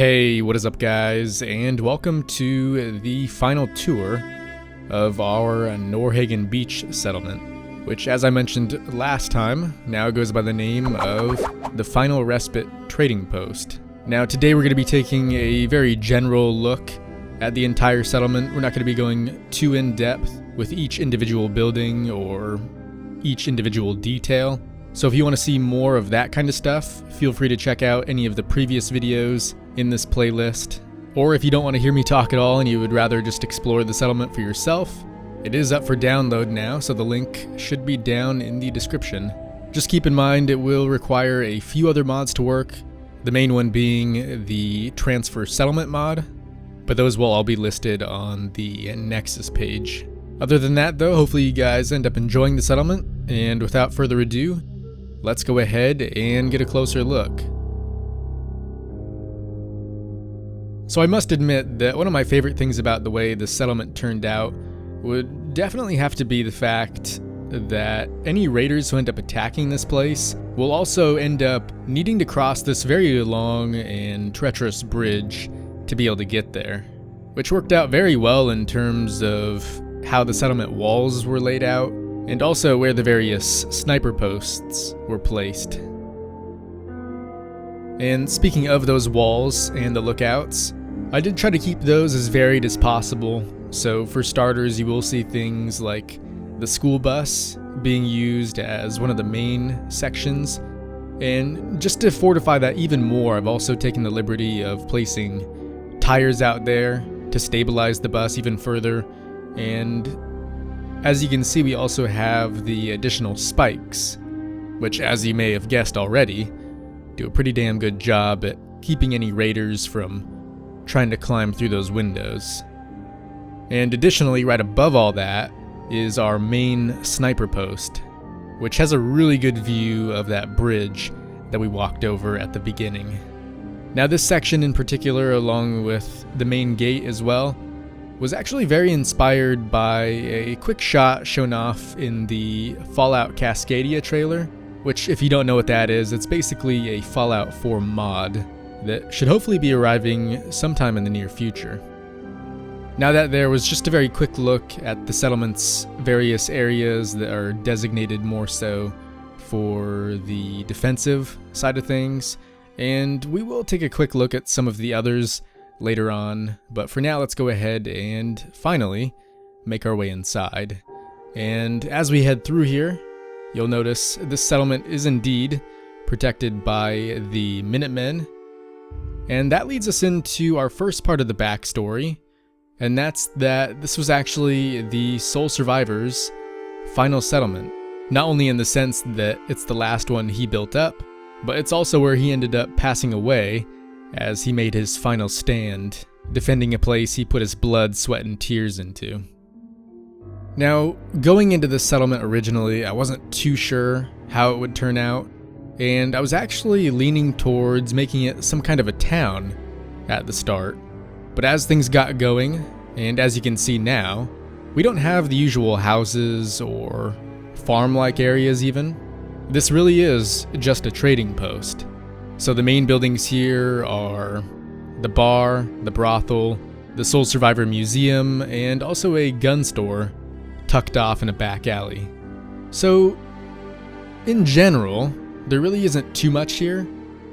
Hey, what is up guys, and welcome to the final tour of our Norhagen Beach settlement, which as I mentioned last time, now goes by the name of the Final Respite Trading Post. Now today we're going to be taking a very general look at the entire settlement. We're not going to be going too in depth with each individual building or each individual detail. So if you want to see more of that kind of stuff, feel free to check out any of the previous videos in this playlist. Or if you don't want to hear me talk at all and you would rather just explore the settlement for yourself, it is up for download now, so the link should be down in the description. Just keep in mind it will require a few other mods to work, the main one being the Transfer Settlement mod, but those will all be listed on the Nexus page. Other than that though, hopefully you guys end up enjoying the settlement, and without further ado, let's go ahead and get a closer look. So I must admit that one of my favorite things about the way the settlement turned out would definitely have to be the fact that any raiders who end up attacking this place will also end up needing to cross this very long and treacherous bridge to be able to get there, which worked out very well in terms of how the settlement walls were laid out and also where the various sniper posts were placed. And speaking of those walls and the lookouts, I did try to keep those as varied as possible. So for starters, you will see things like the school bus being used as one of the main sections. And just to fortify that even more, I've also taken the liberty of placing tires out there to stabilize the bus even further. And as you can see, we also have the additional spikes, which as you may have guessed already, do a pretty damn good job at keeping any raiders from trying to climb through those windows. And additionally, right above all that is our main sniper post, which has a really good view of that bridge that we walked over at the beginning. Now this section in particular, along with the main gate as well, was actually very inspired by a quick shot shown off in the Fallout Cascadia trailer, which if you don't know what that is, it's basically a Fallout 4 mod that should hopefully be arriving sometime in the near future. Now that there was just a very quick look at the settlement's various areas that are designated more so for the defensive side of things, and we will take a quick look at some of the others later on, but for now let's go ahead and finally make our way inside. And as we head through here, you'll notice this settlement is indeed protected by the Minutemen, and that leads us into our first part of the backstory, and that's that this was actually the sole survivor's final settlement. Not only in the sense that it's the last one he built up, but it's also where he ended up passing away as he made his final stand, defending a place he put his blood, sweat, and tears into. Now, going into this settlement originally, I wasn't too sure how it would turn out, and I was actually leaning towards making it some kind of a town at the start. But as things got going, and as you can see now, we don't have the usual houses or farm-like areas even. This really is just a trading post. So the main buildings here are the bar, the brothel, the Sole Survivor Museum, and also a gun store tucked off in a back alley. So, in general, there really isn't too much here,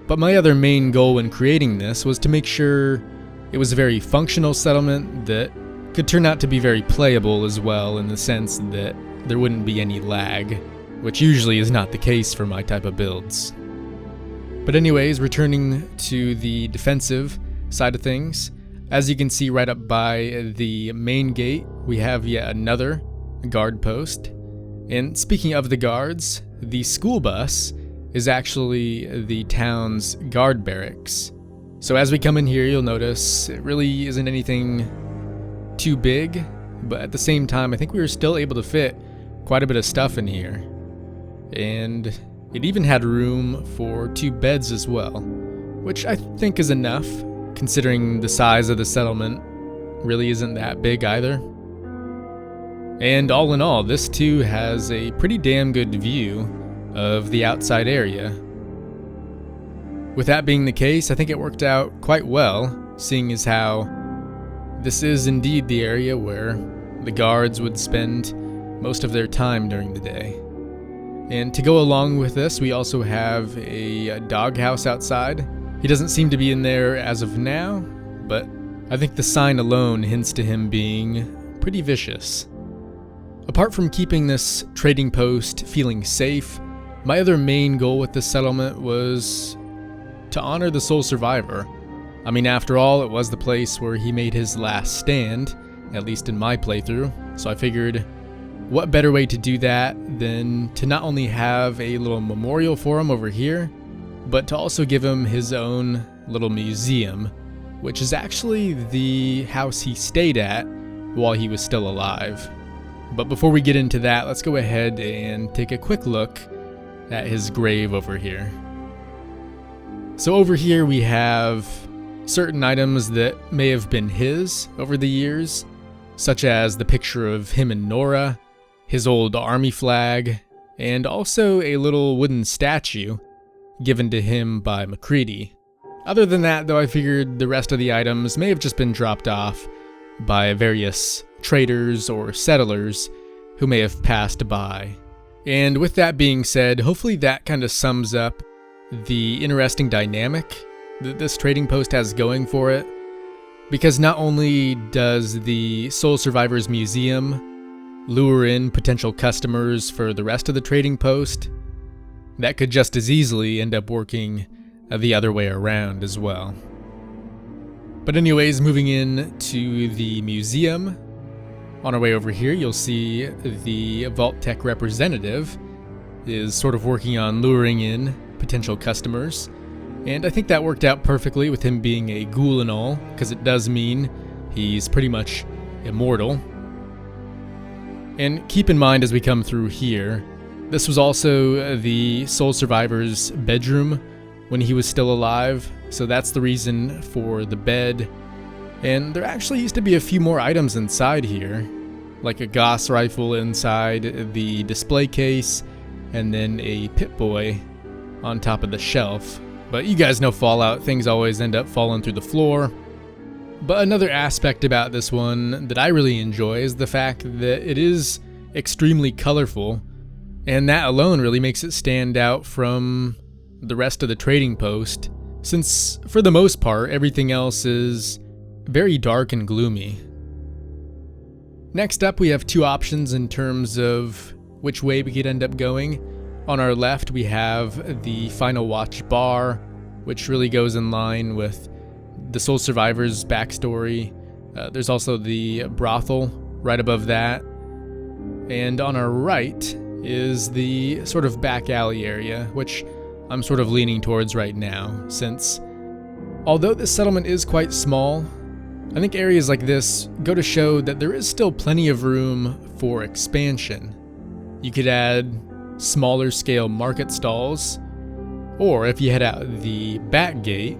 but my other main goal when creating this was to make sure it was a very functional settlement that could turn out to be very playable as well, in the sense that there wouldn't be any lag, which usually is not the case for my type of builds. But anyways, returning to the defensive side of things, as you can see right up by the main gate, we have yet another guard post. And speaking of the guards, the school bus is actually the town's guard barracks. So as we come in here, you'll notice it really isn't anything too big, but at the same time, I think we were still able to fit quite a bit of stuff in here. And it even had room for 2 beds as well, which I think is enough, considering the size of the settlement really isn't that big either. And all in all, this too has a pretty damn good view of the outside area. With that being the case, I think it worked out quite well, seeing as how this is indeed the area where the guards would spend most of their time during the day. And to go along with this, we also have a doghouse outside. He doesn't seem to be in there as of now, but I think the sign alone hints to him being pretty vicious. Apart from keeping this trading post feeling safe, my other main goal with this settlement was to honor the sole survivor. I mean, after all, it was the place where he made his last stand, at least in my playthrough, so I figured what better way to do that than to not only have a little memorial for him over here, but to also give him his own little museum, which is actually the house he stayed at while he was still alive. But before we get into that, let's go ahead and take a quick look at his grave over here. So over here we have certain items that may have been his over the years, such as the picture of him and Nora, his old army flag, and also a little wooden statue given to him by McCready. Other than that, though, I figured the rest of the items may have just been dropped off by various traders or settlers who may have passed by. And with that being said, hopefully that kind of sums up the interesting dynamic that this trading post has going for it, because not only does the Soul Survivors Museum lure in potential customers for the rest of the trading post, that could just as easily end up working the other way around as well. But anyways, moving in to the museum, on our way over here you'll see the Vault Tech representative is sort of working on luring in potential customers, and I think that worked out perfectly with him being a ghoul and all, because it does mean he's pretty much immortal. And keep in mind as we come through here, this was also the Soul Survivor's bedroom when he was still alive, so that's the reason for the bed. And there actually used to be a few more items inside here, like a Gauss rifle inside the display case, and then a Pip-Boy on top of the shelf. But you guys know Fallout, things always end up falling through the floor. But another aspect about this one that I really enjoy is the fact that it is extremely colorful, and that alone really makes it stand out from the rest of the trading post, since for the most part everything else is very dark and gloomy. Next up, we have two options in terms of which way we could end up going. On our left we have the Final Watch bar, which really goes in line with the Soul Survivor's backstory. There's also the brothel right above that. And on our right is the sort of back alley area, which I'm sort of leaning towards right now, since although this settlement is quite small, I think areas like this go to show that there is still plenty of room for expansion. You could add smaller scale market stalls, or if you head out the back gate,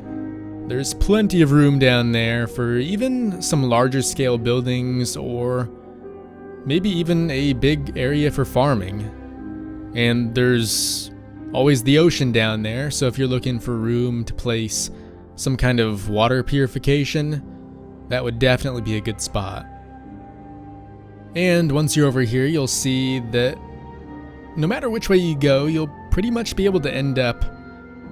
there's plenty of room down there for even some larger scale buildings, or maybe even a big area for farming. And there's always the ocean down there, so if you're looking for room to place some kind of water purification, that would definitely be a good spot. And once you're over here, you'll see that no matter which way you go, you'll pretty much be able to end up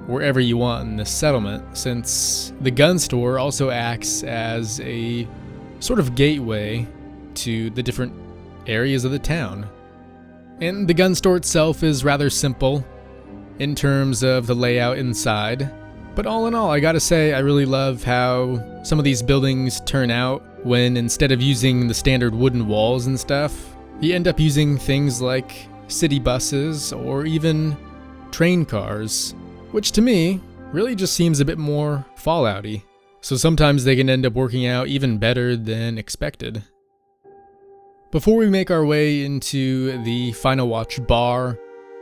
wherever you want in this settlement, since the gun store also acts as a sort of gateway to the different areas of the town. And the gun store itself is rather simple in terms of the layout inside, but all in all, I gotta say I really love how some of these buildings turn out when, instead of using the standard wooden walls and stuff, you end up using things like city buses or even train cars, which to me really just seems a bit more Fallout-y. So sometimes they can end up working out even better than expected. Before we make our way into the Final Watch bar,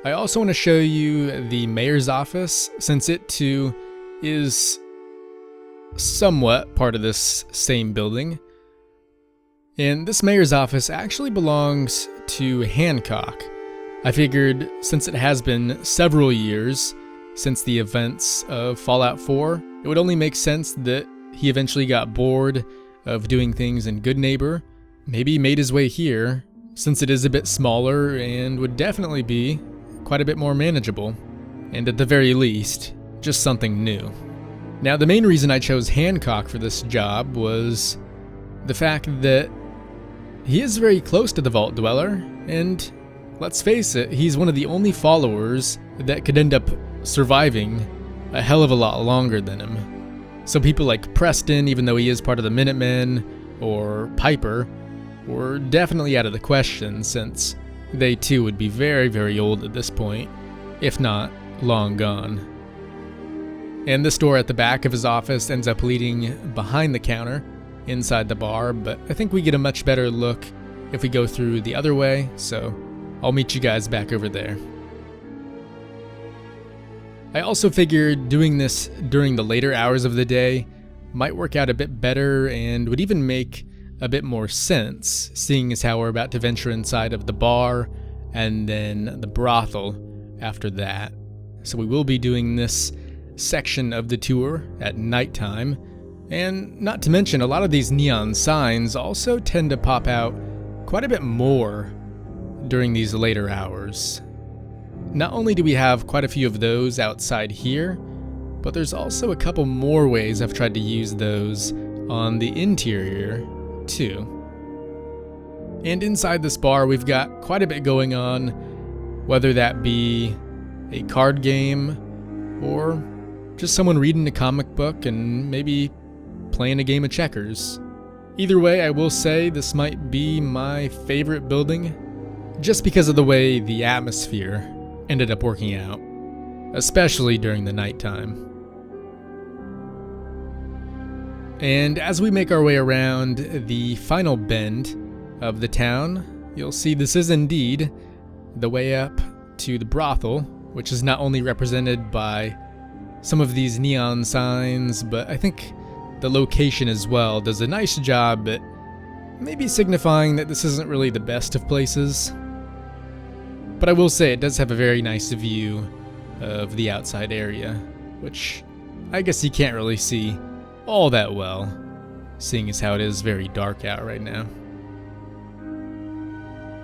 I also want to show you the mayor's office, since it too is somewhat part of this same building. And this mayor's office actually belongs to Hancock. I figured since it has been several years since the events of Fallout 4, it would only make sense that he eventually got bored of doing things in Good Neighbor, maybe made his way here, since it is a bit smaller and would definitely be quite a bit more manageable, and at the very least, just something new. Now, the main reason I chose Hancock for this job was the fact that he is very close to the Vault Dweller, and let's face it, he's one of the only followers that could end up surviving a hell of a lot longer than him. So people like Preston, even though he is part of the Minutemen, or Piper, were definitely out of the question, since they too would be very, very old at this point, if not long gone. And this door at the back of his office ends up leading behind the counter, inside the bar, but I think we get a much better look if we go through the other way, so I'll meet you guys back over there. I also figured doing this during the later hours of the day might work out a bit better and would even make a bit more sense, seeing as how we're about to venture inside of the bar and then the brothel after that. So we will be doing this section of the tour at nighttime, and not to mention a lot of these neon signs also tend to pop out quite a bit more during these later hours. Not only do we have quite a few of those outside here, but there's also a couple more ways I've tried to use those on the interior too. And inside this bar we've got quite a bit going on, whether that be a card game or just someone reading a comic book and maybe playing a game of checkers. Either way, I will say this might be my favorite building, just because of the way the atmosphere ended up working out, especially during the nighttime. And as we make our way around the final bend of the town, you'll see this is indeed the way up to the brothel, which is not only represented by some of these neon signs, but I think the location as well does a nice job at maybe signifying that this isn't really the best of places. But I will say it does have a very nice view of the outside area, which I guess you can't really see all that well, seeing as how it is very dark out right now.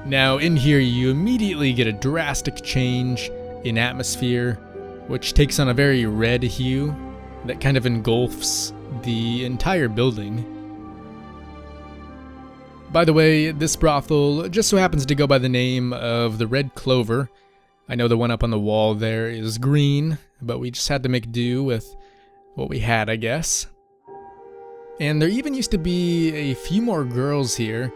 Now in here you immediately get a drastic change in atmosphere, which takes on a very red hue that kind of engulfs the entire building. By the way, this brothel just so happens to go by the name of the Red Clover. I know the one up on the wall there is green, but we just had to make do with what we had, I guess. And there even used to be a few more girls here.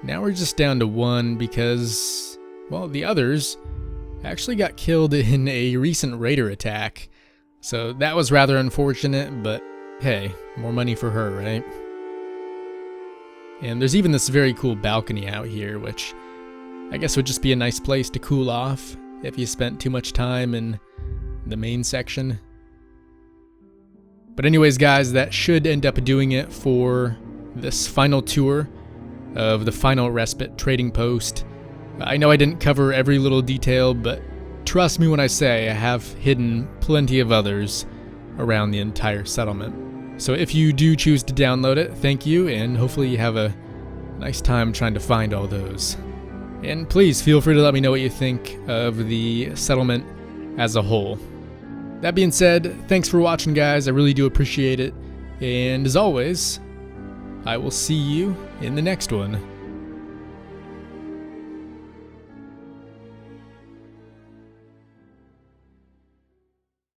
Now we're just down to one because, well, the others actually got killed in a recent raider attack. So that was rather unfortunate, but hey, more money for her, right? And there's even this very cool balcony out here, which I guess would just be a nice place to cool off if you spent too much time in the main section. But anyways, guys, that should end up doing it for this final tour of the final Respite trading post. I know I didn't cover every little detail, but trust me when I say I have hidden plenty of others around the entire settlement. So if you do choose to download it, thank you, and hopefully you have a nice time trying to find all those. And please feel free to let me know what you think of the settlement as a whole. That being said, thanks for watching, guys. I really do appreciate it. And as always, I will see you in the next one.